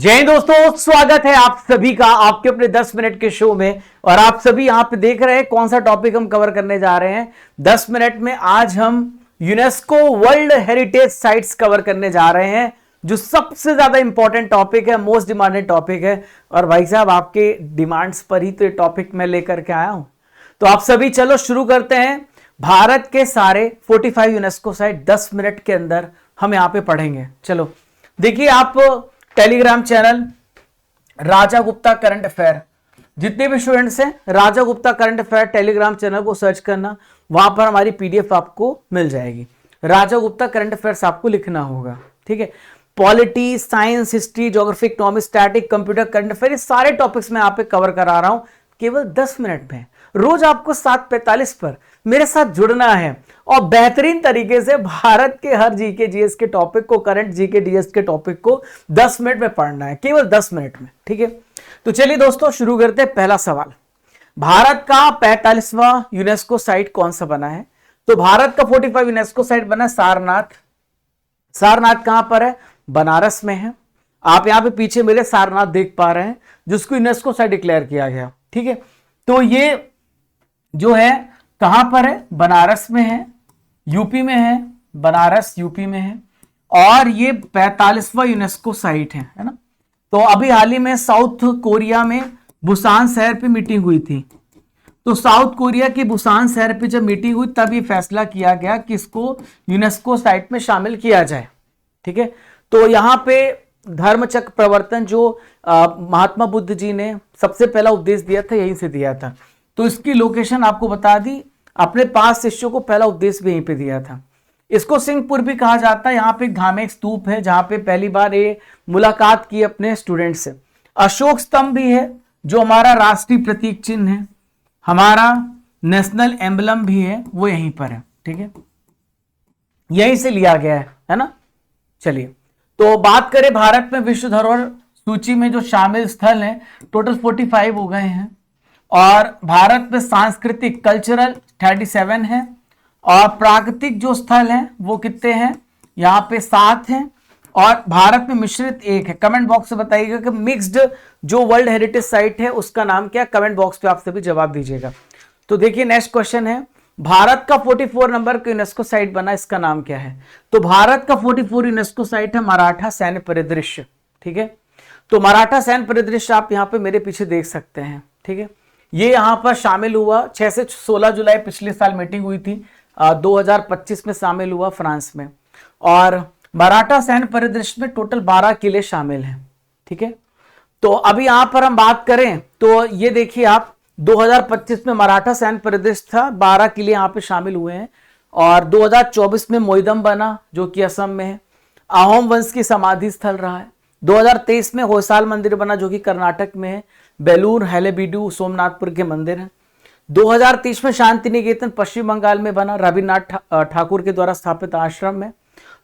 जय हिंद दोस्तों, स्वागत है आप सभी का आपके अपने 10 मिनट के शो में। और आप सभी यहां पे देख रहे हैं कौन सा टॉपिक हम कवर करने जा रहे हैं 10 मिनट में। आज हम UNESCO world heritage sites cover करने जा रहे हैं, जो सबसे ज्यादा इंपॉर्टेंट टॉपिक है, मोस्ट डिमांडेड टॉपिक है। और भाई साहब, आपके डिमांड्स पर ही तो ये टॉपिक मैं लेकर के आया हूं। तो आप सभी चलो शुरू करते हैं। भारत के सारे 45 यूनेस्को साइट 10 मिनट के अंदर हम यहां पे पढ़ेंगे। चलो देखिए, आप Telegram channel Raja Gupta current affair, जितने भी स्टूडेंट्स हैं Raja Gupta current affair Telegram channel को सर्च करना, वहां पर हमारी पीडीएफ आपको मिल जाएगी। राजा गुप्ता करंट अफेयर्स आपको लिखना होगा, ठीक है। Polity, science, history, geography, economics, static, computer, current affair, ये सारे टॉपिक्स मैं यहाँ पे कवर करा रहा हूं केवल 10 मिनट में। रोज आपको 7:45 पर मेरे साथ जुड़ना है और बेहतरीन तरीके से भारत के हर जीके जीएस के टॉपिक को, करंट जीके डीएस के टॉपिक को 10 मिनट में पढ़ना है, केवल 10 मिनट में, ठीक है। तो चलिए दोस्तों शुरू करते हैं। पहला सवाल, भारत का 45वां यूनेस्को साइट कौन सा बना है? तो भारत का 45 यूनेस्को साइट बना सारनाथ। सारनाथ कहां पर है? बनारस में है। आप यहां पे पीछे मेरे सारनाथ देख पा रहे हैं, जिसको यूनेस्को साइट डिक्लेयर किया गया, ठीक है। तो ये जो है कहां पर है? बनारस में है, यूपी में है, बनारस यूपी में है। और ये 45वां यूनेस्को साइट है ना। तो अभी हाल ही में साउथ कोरिया में बुसान शहर पे मीटिंग हुई थी। तो साउथ कोरिया के बुसान शहर पे जब मीटिंग हुई, तब ये फैसला किया गया कि इसको यूनेस्को साइट में शामिल किया जाए, ठीक है। तो यहां पे धर्मचक्र प्रवर्तन जो महात्मा बुद्ध जी ने सबसे पहला उपदेश दिया था, यहीं से दिया था। तो इसकी लोकेशन आपको बता दी, अपने 5 शिष्यों को पहला उपदेश भी यहीं पे दिया था। इसको सिंहपुर भी कहा जाता है। यहाँ पे धार्मिक स्तूप है, जहां पे पहली बार ये मुलाकात की अपने स्टूडेंट से। अशोक स्तंभ भी है, जो हमारा राष्ट्रीय प्रतीक चिन्ह है, हमारा नेशनल एम्बलम भी है, वो यहीं पर है, ठीक है। यहीं से लिया गया है ना। चलिए, तो बात करें भारत में विश्व धरोहर सूची में जो शामिल स्थल हैं, टोटल 45 हो गए हैं। और भारत में सांस्कृतिक कल्चरल 37 है। और प्राकृतिक जो स्थल हैं वो कितने हैं? यहाँ पे 7 हैं। और भारत में मिश्रित 1 है। कमेंट बॉक्स में बताइएगा कि मिक्स्ड जो वर्ल्ड हेरिटेज साइट है उसका नाम क्या? कमेंट बॉक्स पे आप सभी जवाब दीजिएगा। तो देखिए, नेक्स्ट क्वेश्चन है, भारत का 44 नंबर का यूनेस्को साइट बना, इसका नाम क्या है? तो भारत का 44 यूनेस्को साइट है मराठा सैन्य परिदृश्य, ठीक है। तो मराठा सैन्य परिदृश्य आप यहाँ पे मेरे पीछे देख सकते हैं, ठीक है। ये यहां पर शामिल हुआ 6 से 16 जुलाई पिछले साल मीटिंग हुई थी, 2025 में शामिल हुआ फ्रांस में। और मराठा सैन्य परिदृश्य में टोटल 12 किले शामिल हैं, ठीक है। तो अभी यहां पर हम बात करें तो ये देखिए आप, 2025 में मराठा सैन्य परिदृश्य था, 12 किले यहां पे शामिल हुए हैं। और 2024 में मोइदम बना, जो कि असम में है, अहोम वंश की समाधि स्थल रहा है। 2023 में होयसाल मंदिर बना, जो कि कर्नाटक में है, बेलूर हलेबीडू सोमनाथपुर के मंदिर हैं। 2030 में शांति निकेतन पश्चिम बंगाल में बना, रविन्द्रनाथ ठाकुर के द्वारा स्थापित आश्रम में।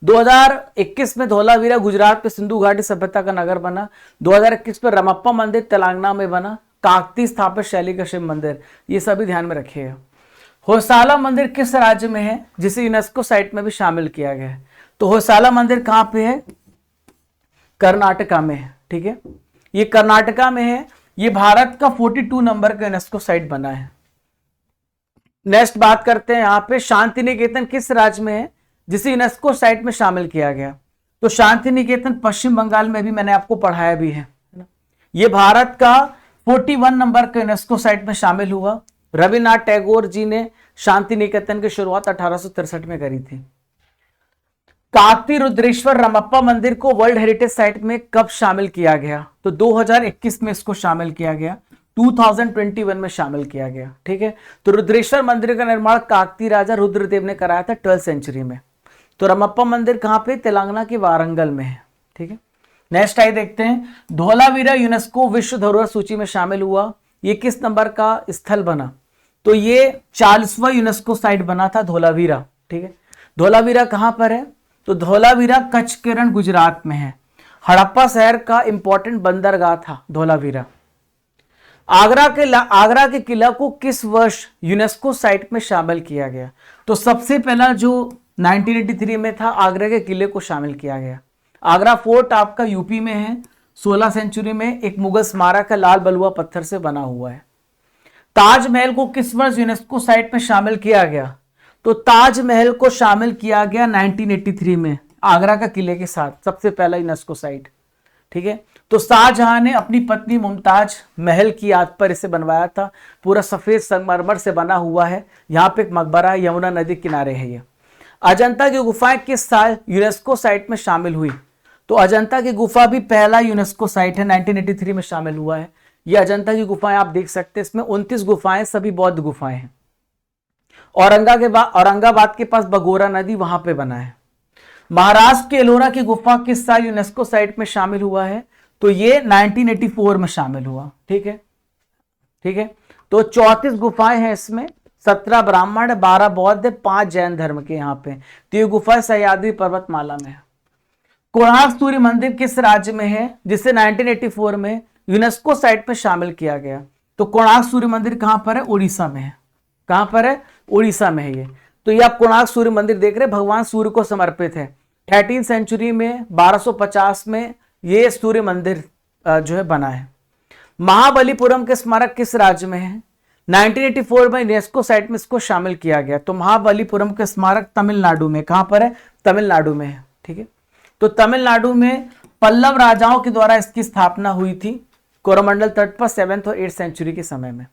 2021 में धौलावीरा गुजरात में सिंधु घाटी सभ्यता का नगर बना। 2021 में रमप्पा मंदिर तेलंगाना में बना, काकती स्थापित शैली का शिव मंदिर। ये सभी ध्यान में रखिएगा। होयसाला मंदिर किस राज्य में है, जिसे यूनेस्को साइट में भी शामिल किया गया है? तो होयसाला मंदिर कहां पे है? कर्नाटका में है, ठीक है। ये कर्नाटका में है। ये भारत का 42 नंबर का यूनेस्को साइट बना है। नेक्स्ट बात करते हैं, यहां पे शांति निकेतन किस राज्य में है, जिसे यूनेस्को साइट में शामिल किया गया? तो शांति निकेतन पश्चिम बंगाल में भी मैंने आपको पढ़ाया भी है ना। ये भारत का 41 नंबर का यूनेस्को साइट में शामिल हुआ। रविन्द्रनाथ टैगोर जी ने शांति निकेतन की शुरुआत 1863 में करी थी। काकती रुद्रेश्वर रमप्पा मंदिर को वर्ल्ड हेरिटेज साइट में कब शामिल किया गया? तो 2021 में इसको शामिल किया गया, 2021 में शामिल किया गया, ठीक है। तो रुद्रेश्वर मंदिर का निर्माण काकती राजा रुद्रदेव ने कराया था 12th सेंचुरी में। तो रमप्पा मंदिर कहां पे? तेलंगाना के वारंगल में है, ठीक है। नेक्स्ट आइए देखते हैं, धौलावीरा यूनेस्को विश्व धरोहर सूची में शामिल हुआ। ये किस नंबर का स्थल बना? तो ये 40वां यूनेस्को साइट बना था धौलावीरा, ठीक है। धौलावीरा कहां पर है? तो धौलावीरा कच्छ के रण गुजरात में है। हड़प्पा शहर का इंपॉर्टेंट बंदरगाह था धौलावीरा। आगरा के किला को किस वर्ष यूनेस्को साइट में शामिल किया गया? तो सबसे पहला जो 1983 में था, आगरा के किले को शामिल किया गया। आगरा फोर्ट आपका यूपी में है, 16 सेंचुरी में एक मुगल स्मारक है, लाल बलुआ पत्थर से बना हुआ है। ताजमहल को किस वर्ष यूनेस्को साइट में शामिल किया गया? तो ताजमहल को शामिल किया गया 1983 में, आगरा का किले के साथ, सबसे पहला यूनेस्को साइट। ठीक है, तो शाहजहां ने अपनी पत्नी मुमताज महल की याद पर इसे बनवाया था। पूरा सफेद संगमरमर से बना हुआ है। यहाँ पे एक मकबरा है, यमुना नदी किनारे है ये। अजंता की गुफाएं किस साल यूनेस्को साइट में शामिल हुई? तो अजंता की गुफा भी पहला यूनेस्को साइट है, 1983 में शामिल हुआ है। ये अजंता की गुफाएं आप देख सकते हैं, इसमें 29 गुफाएं, सभी बौद्ध गुफाएं हैं। औरंगाबाद के पास बगोरा नदी, वहां पे बना है। महाराष्ट्र के एलोरा की गुफा किस साल यूनेस्को साइट में शामिल हुआ है? तो ये 1984 में शामिल हुआ। ठीक है, ठीक है। तो 34 गुफाएं हैं इसमें, 17 ब्राह्मण, 12 बौद्ध, 5 जैन धर्म के यहाँ पे। तो ये गुफा सह्याद्री पर्वतमाला में है। कोणार्क सूर्य मंदिर किस राज्य में है जिसे 1984 में यूनेस्को साइट में शामिल किया गया? तो कोणार्क सूर्य मंदिर कहां पर है? उड़ीसा में है। कहां पर है? उड़ीसा में है ये। तो ये आप कोणार्क सूर्य मंदिर देख रहे हैं, भगवान सूर्य को समर्पित है। 13वीं सेंचुरी में 1250 में ये सूर्य मंदिर जो है बना है। महाबलीपुरम के स्मारक किस राज्य में है? 1984 में यूनेस्को साइट में इसको शामिल किया गया। तो महाबलीपुरम के स्मारक तमिलनाडु में, कहां पर है? तमिलनाडु में है। ठीक है, तो तमिलनाडु में पल्लव राजाओं के द्वारा इसकी स्थापना हुई थी, कोरोमंडल तट पर 7th और 8th सेंचुरी के समय में।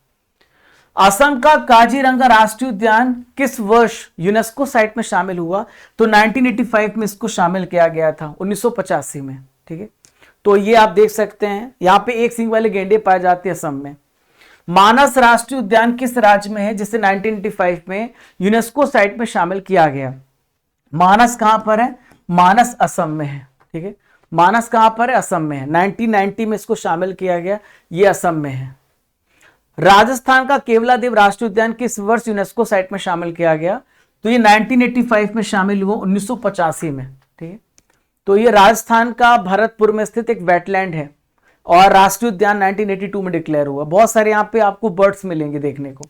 असम का काजीरंगा राष्ट्रीय उद्यान किस वर्ष यूनेस्को साइट में शामिल हुआ? तो 1985 में इसको शामिल किया गया था, 1985 में। ठीक है, तो ये आप देख सकते हैं, यहाँ पे एक सींग वाले गेंडे पाए जाते हैं असम में। मानस राष्ट्रीय उद्यान किस राज्य में है जिसे 1985 में यूनेस्को साइट में शामिल किया गया? मानस कहां पर है? मानस असम में है। ठीक है, मानस कहां पर है? असम में है। 1990 में इसको शामिल किया गया, ये असम में है। राजस्थान का केवलादेव राष्ट्रीय उद्यान किस वर्ष यूनेस्को साइट में शामिल किया गया? तो ये 1985 में शामिल हुआ, 1985 में। ठीक है, तो ये राजस्थान का भरतपुर में स्थित एक वेटलैंड है और राष्ट्रीय उद्यान 1982 में डिक्लेयर हुआ। बहुत सारे यहाँ पे आपको बर्ड्स मिलेंगे देखने को।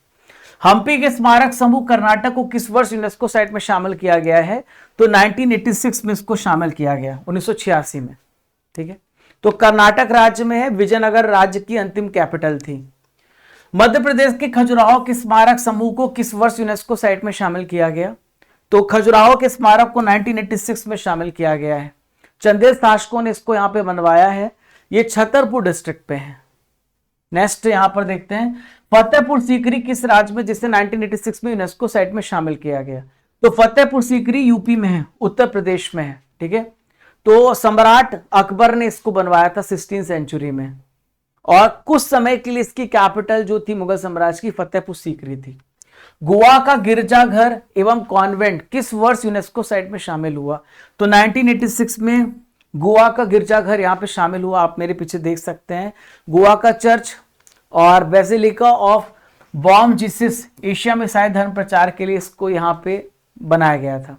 हम्पी के स्मारक समूह कर्नाटक को किस वर्ष यूनेस्को साइट में शामिल किया गया है? तो 1986 में इसको शामिल किया गया, 1986 में। ठीक है, तो कर्नाटक राज्य में है, विजयनगर राज्य की अंतिम कैपिटल थी। मध्य प्रदेश के खजुराहो के स्मारक समूह को किस वर्ष यूनेस्को साइट में शामिल किया गया? तो खजुराहो के स्मारक को 1986 में शामिल किया गया है। चंदेल शासकों ने इसको यहाँ पे बनवाया है। ये छतरपुर डिस्ट्रिक्ट पे है। नेक्स्ट यहां पर देखते हैं, फतेहपुर सीकरी किस राज्य में जिसे 1986 में यूनेस्को साइट में शामिल किया गया? तो फतेहपुर सीकरी यूपी में है, उत्तर प्रदेश में है। ठीक है, तो सम्राट अकबर ने इसको बनवाया था 16th सेंचुरी में, और कुछ समय के लिए इसकी कैपिटल जो थी मुगल साम्राज्य की, फतेहपुर सीकरी थी। गोवा का गिरजाघर एवं कॉन्वेंट किस वर्ष यूनेस्को साइट में शामिल हुआ? तो 1986 में गोवा का गिरजाघर यहाँ पे शामिल हुआ। आप मेरे पीछे देख सकते हैं, गोवा का चर्च और basilica of Bom Jesus Asia में ईसाई धर्म प्रचार के लिए इसको यहाँ पे बनाया गया था।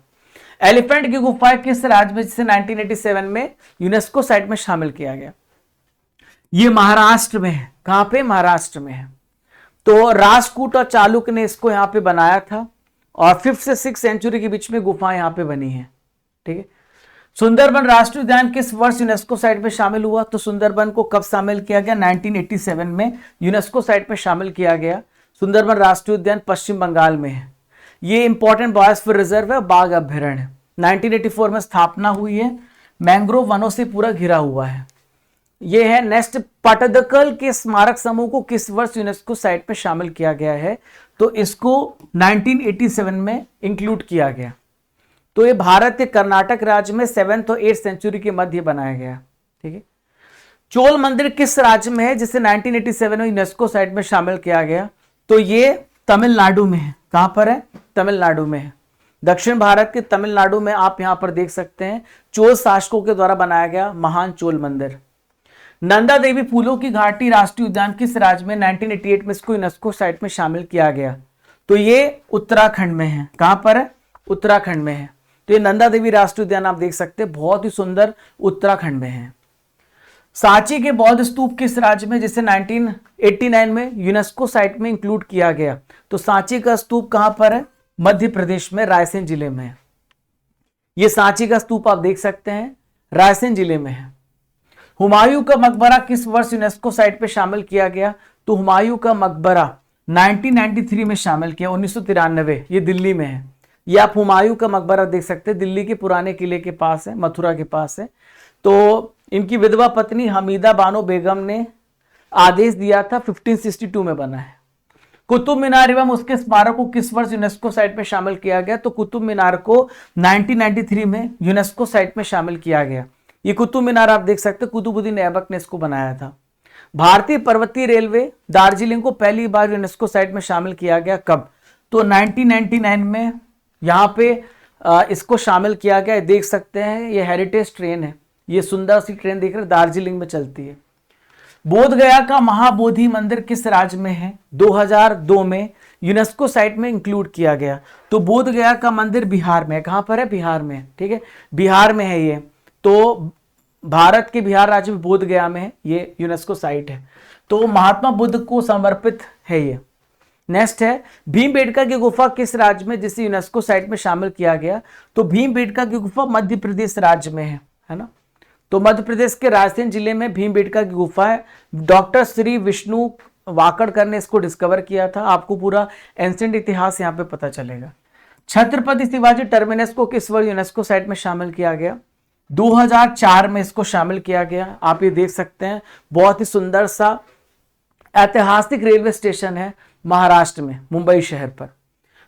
एलिफेंट की गुफा किस राज्य में जिसे 1987 में यूनेस्को साइट में शामिल किया गया? ये महाराष्ट्र में है। कहां पे? महाराष्ट्र में है। तो राष्ट्रकूट और चालुक्य ने इसको यहाँ पे बनाया था, और 5th से 6th सेंचुरी के बीच में गुफाएं यहाँ पे बनी है। ठीक है, सुंदरबन राष्ट्रीय उद्यान किस वर्ष यूनेस्को साइट में शामिल हुआ? तो सुंदरबन को कब शामिल किया गया? 1987 में यूनेस्को साइट में शामिल किया गया। सुंदरबन राष्ट्रीय उद्यान पश्चिम बंगाल में है। ये इंपॉर्टेंट बायोस्फीयर रिजर्व है, बाघ अभ्यारण्य है। 1984 में स्थापना हुई है, मैंग्रोव वनों से पूरा घिरा हुआ है। ये है नेक्स्ट, पटदकल के स्मारक समूह को किस वर्ष यूनेस्को साइट में शामिल किया गया है? तो इसको 1987 में इंक्लूड किया गया। तो ये भारत के कर्नाटक राज्य में 7th और 8th सेंचुरी के मध्य बनाया गया। ठीक है, चोल मंदिर किस राज्य में है जिसे 1987 में यूनेस्को साइट में शामिल किया गया? तो ये तमिलनाडु में है। कहां पर है? तमिलनाडु में है। दक्षिण भारत के तमिलनाडु में आप यहां पर देख सकते हैं, चोल शासकों के द्वारा बनाया गया महान चोल मंदिर। नंदा देवी फूलों की घाटी राष्ट्रीय उद्यान किस राज्य में 1988 में इसको यूनेस्को साइट में शामिल किया गया? तो ये उत्तराखंड में है। कहां पर है? उत्तराखंड में है। तो ये नंदा देवी राष्ट्रीय उद्यान आप देख सकते हैं, बहुत ही सुंदर, उत्तराखंड में है। सांची के बौद्ध स्तूप किस राज्य में जिसे 1989 में यूनेस्को साइट में इंक्लूड किया गया? तो सांची का स्तूप कहां पर है? मध्य प्रदेश में, रायसेन जिले में है। ये सांची का स्तूप आप देख सकते हैं, रायसेन जिले में है। हुमायूं का मकबरा किस वर्ष यूनेस्को साइट पे शामिल किया गया? तो हुमायूं का मकबरा 1993 में शामिल किया, 1993। ये दिल्ली में है। ये आप हुमायूं का मकबरा देख सकते हैं, दिल्ली के पुराने किले के पास है, मथुरा के पास है। तो इनकी विधवा पत्नी हमीदा बानो बेगम ने आदेश दिया था, 1562 में बना है। कुतुब मीनार एवं उसके स्मारक को किस वर्ष यूनेस्को साइट में शामिल किया गया? तो कुतुब मीनार को 1993 में यूनेस्को साइट में शामिल किया गया। ये कुतुब मीनार आप देख सकते हैं, कुतुबुद्दीन ऐबक ने इसको बनाया था। भारतीय पर्वतीय रेलवे दार्जिलिंग को पहली बार यूनेस्को साइट में शामिल किया गया कब? तो 1999 में यहाँ पे इसको शामिल किया गया। देख सकते हैं ये हेरिटेज ट्रेन है, ये सुंदर सी ट्रेन देख रहे हैं, दार्जिलिंग में चलती है। बोध गया का महाबोधि मंदिर किस राज्य में है? 2002 में यूनेस्को साइट में इंक्लूड किया गया। तो बोध गया का मंदिर बिहार में है। कहां पर है? बिहार में। ठीक है, बिहार में है ये। तो भारत के बिहार राज्य में बोध गया में है, ये यूनेस्को साइट है। तो महात्मा बुद्ध को समर्पित है ये। नेक्स्ट है भीमबेटका की गुफा किस राज्य में, जिसे यूनेस्को साइट में शामिल किया गया? तो भीमबेटका की गुफा मध्य प्रदेश राज्य में है ना। तो मध्य प्रदेश के रायसेन जिले में भीमबेटका की गुफा है। डॉक्टर श्री विष्णु वाकड़कर ने इसको डिस्कवर किया था। आपको पूरा एंशिएंट इतिहास यहाँ पे पता चलेगा। छत्रपति शिवाजी टर्मिनस को किस वर्ष यूनेस्को साइट में शामिल किया गया? 2004 में इसको शामिल किया गया। आप ये देख सकते हैं, बहुत ही सुंदर सा ऐतिहासिक रेलवे स्टेशन है महाराष्ट्र में, मुंबई शहर पर।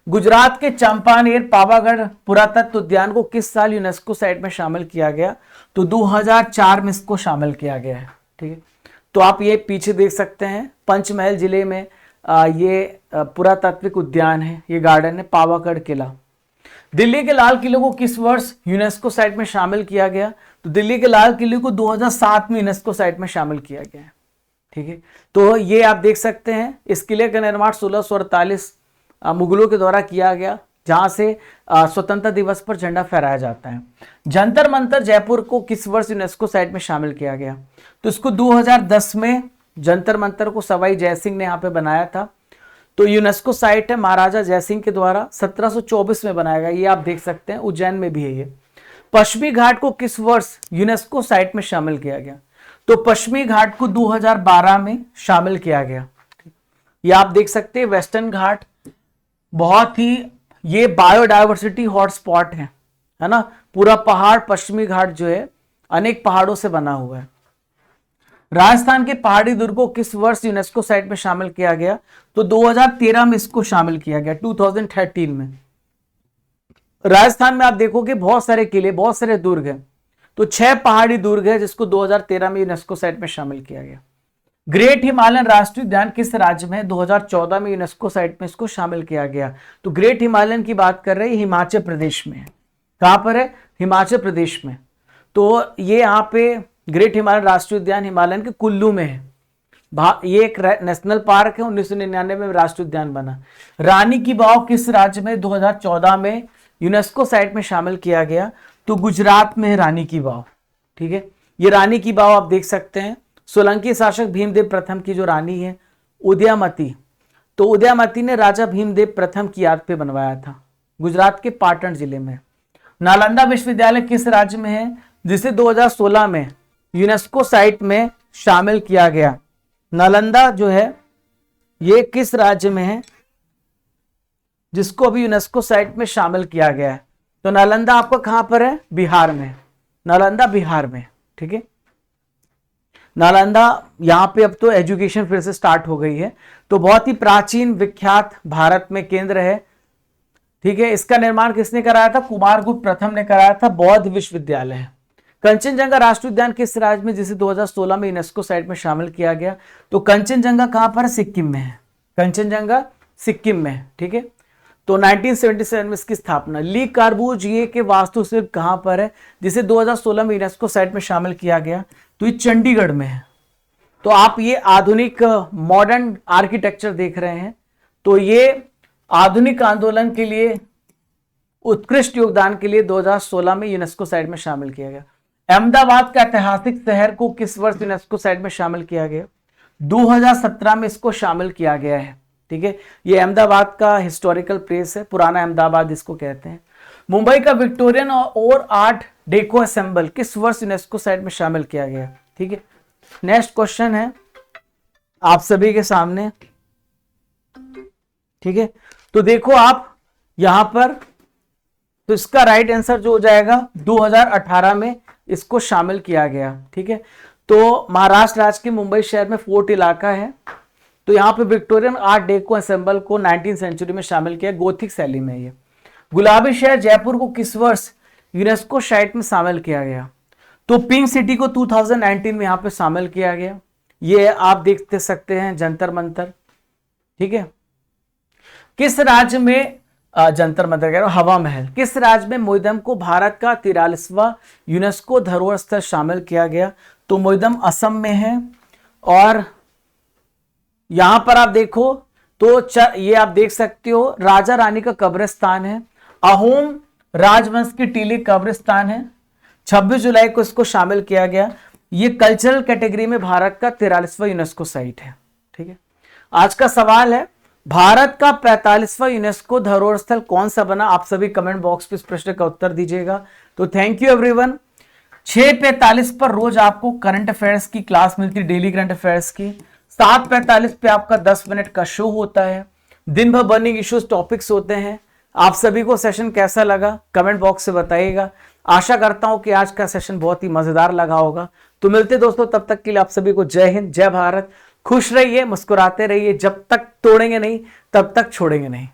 गुजरात के चंपानेर पावागढ़ पुरातत्व उद्यान को किस साल यूनेस्को साइट में शामिल किया गया? तो 2004 में इसको शामिल किया गया है। ठीक है, तो आप ये पीछे देख सकते हैं, पंचमहल जिले में ये पुरातात्विक उद्यान है, ये गार्डन है, पावागढ़ किला। दिल्ली के लाल किले को किस वर्ष यूनेस्को साइट में शामिल किया गया? तो दिल्ली के लाल किले को 2007 में यूनेस्को साइट में शामिल किया गया है। ठीक है, तो ये आप देख सकते हैं, इस किले का निर्माण 1648 मुगलों के द्वारा किया गया, जहां से स्वतंत्रता दिवस पर झंडा फहराया जाता है। जंतर मंतर जयपुर को किस वर्ष यूनेस्को साइट में शामिल किया गया? तो इसको 2010 में जंतर मंतर को सवाई जयसिंह ने यहाँ पे बनाया था। तो यूनेस्को साइट है महाराजा जयसिंह के द्वारा 1724 में बनाया गया। ये आप देख सकते हैं, उज्जैन में भी है ये। पश्चिमी घाट को किस वर्ष यूनेस्को साइट में शामिल किया गया? तो पश्चिमी घाट को 2012 में शामिल किया गया। ये आप देख सकते हैं, वेस्टर्न घाट बहुत ही ये बायोडायवर्सिटी हॉटस्पॉट है ना। पूरा पहाड़ पश्चिमी घाट जो है अनेक पहाड़ों से बना हुआ है। राजस्थान के पहाड़ी दुर्ग को किस वर्ष यूनेस्को साइट में शामिल किया गया? तो 2013 में इसको शामिल किया गया, 2013 में। राजस्थान में आप देखोगे बहुत सारे किले, बहुत सारे दुर्ग हैं। तो 6 पहाड़ी दुर्ग है जिसको 2013 में यूनेस्को साइट में शामिल किया गया। ग्रेट हिमालयन राष्ट्रीय उद्यान किस राज्य में? 2014 में यूनेस्को साइट में इसको शामिल किया गया। तो ग्रेट हिमालयन की बात कर रहे हैं, हिमाचल प्रदेश में है। कहां पर है? हिमाचल प्रदेश में। तो ये यहाँ पे ग्रेट हिमालयन राष्ट्रीय उद्यान हिमालयन के कुल्लू में है। ये एक नेशनल पार्क है, 1999 में राष्ट्रीय उद्यान बना। रानी की वाव किस राज्य में 2014 में यूनेस्को साइट में शामिल किया गया? तो गुजरात में है रानी की वाव। ठीक है, ये रानी की वाव आप देख सकते हैं। सोलंकी शासक भीमदेव प्रथम की जो रानी है उदयमती, तो उदयमती ने राजा भीमदेव प्रथम की याद पे बनवाया था, गुजरात के पाटन जिले में। नालंदा विश्वविद्यालय किस राज्य में है, जिसे 2016 में यूनेस्को साइट में शामिल किया गया? नालंदा जो है ये किस राज्य में है जिसको अभी यूनेस्को साइट में शामिल किया गया है? तो नालंदा आपका कहां पर है? बिहार में। नालंदा बिहार में। ठीक है, नालंदा यहाँ पे अब तो एजुकेशन फिर से स्टार्ट हो गई है। तो बहुत ही प्राचीन विख्यात भारत में केंद्र है। ठीक है, इसका निर्माण किसने कराया था? कुमारगुप्त प्रथम ने कराया था। बौद्ध विश्वविद्यालय है। कंचनजंगा राष्ट्रीय उद्यान किस राज्य में, जिसे 2016 में यूनेस्को साइट में शामिल किया गया? तो कंचनजंगा कहां पर? सिक्किम में है। कंचनजंगा सिक्किम में है। ठीक है, तो 1977 में इसकी स्थापना। ली कार्बूजिए के वास्तुशिल्प कहां पर है, जिसे 2016 में यूनेस्को साइट में शामिल किया गया? तो ये चंडीगढ़ में है। तो आप ये आधुनिक मॉडर्न आर्किटेक्चर देख रहे हैं। तो ये आधुनिक आंदोलन के लिए उत्कृष्ट योगदान के लिए 2016 में यूनेस्को साइट में शामिल किया गया। अहमदाबाद का ऐतिहासिक शहर को किस वर्ष यूनेस्को साइट में शामिल किया गया? 2017 में इसको शामिल किया गया है। ठीक है, ये अहमदाबाद का हिस्टोरिकल प्लेस है, पुराना अहमदाबाद इसको कहते हैं। मुंबई का विक्टोरियन और आर्ट डेको असेंबल किस वर्ष यूनेस्को साइट में शामिल किया गया? ठीक है, नेक्स्ट क्वेश्चन है आप सभी के सामने। ठीक है, तो देखो आप यहां पर, तो इसका राइट आंसर जो हो जाएगा 2018 में इसको शामिल किया गया। ठीक है, तो महाराष्ट्र राज्य के मुंबई शहर में फोर्ट इलाका है, तो यहां पे विक्टोरियन आर्ट डेको असेंबल को 19वीं सेंचुरी में शामिल किया, गोथिक शैली में। ये गुलाबी शहर जयपुर को किस वर्ष यूनेस्को साइट में शामिल किया गया? तो पिंक सिटी को 2019 में यहां पे शामिल किया गया। ये आप देख सकते हैं जंतर मंतर। ठीक है, किस राज्य में जंतर मंतर कह रहा हूं, हवा महल, किस राज्य में मोइदम को भारत का 43वां यूनेस्को धरोहर स्थल शामिल किया गया? तो मोइदम असम में है। और यहां पर आप देखो तो ये आप देख सकते हो राजा रानी का कब्रिस्तान है, अहोम राजवंश की टीली कब्रिस्तान है। 26 जुलाई को इसको शामिल किया गया। ये कल्चरल कैटेगरी में भारत का 43वां यूनेस्को साइट है। ठीक है, आज का सवाल है भारत का 45वां यूनेस्को धरोहर स्थल कौन सा बना? आप सभी कमेंट बॉक्स पे इस प्रश्न का उत्तर दीजिएगा। तो थैंक यू एवरीवन। 6:45 पर रोज आपको करंट अफेयर्स की क्लास मिलती है, डेली करंट अफेयर्स की। 7:45 पे आपका 10 मिनट का शो होता है। दिन भर बर्निंग इश्यूज टॉपिक्स होते हैं। आप सभी को सेशन कैसा लगा कमेंट बॉक्स से बताइएगा। आशा करता हूं कि आज का सेशन बहुत ही मजेदार लगा होगा। तो मिलते दोस्तों, तब तक के लिए आप सभी को जय हिंद, जय भारत। खुश रहिए, मुस्कुराते रहिए, जब तक तोड़ेंगे नहीं तब तक छोड़ेंगे नहीं।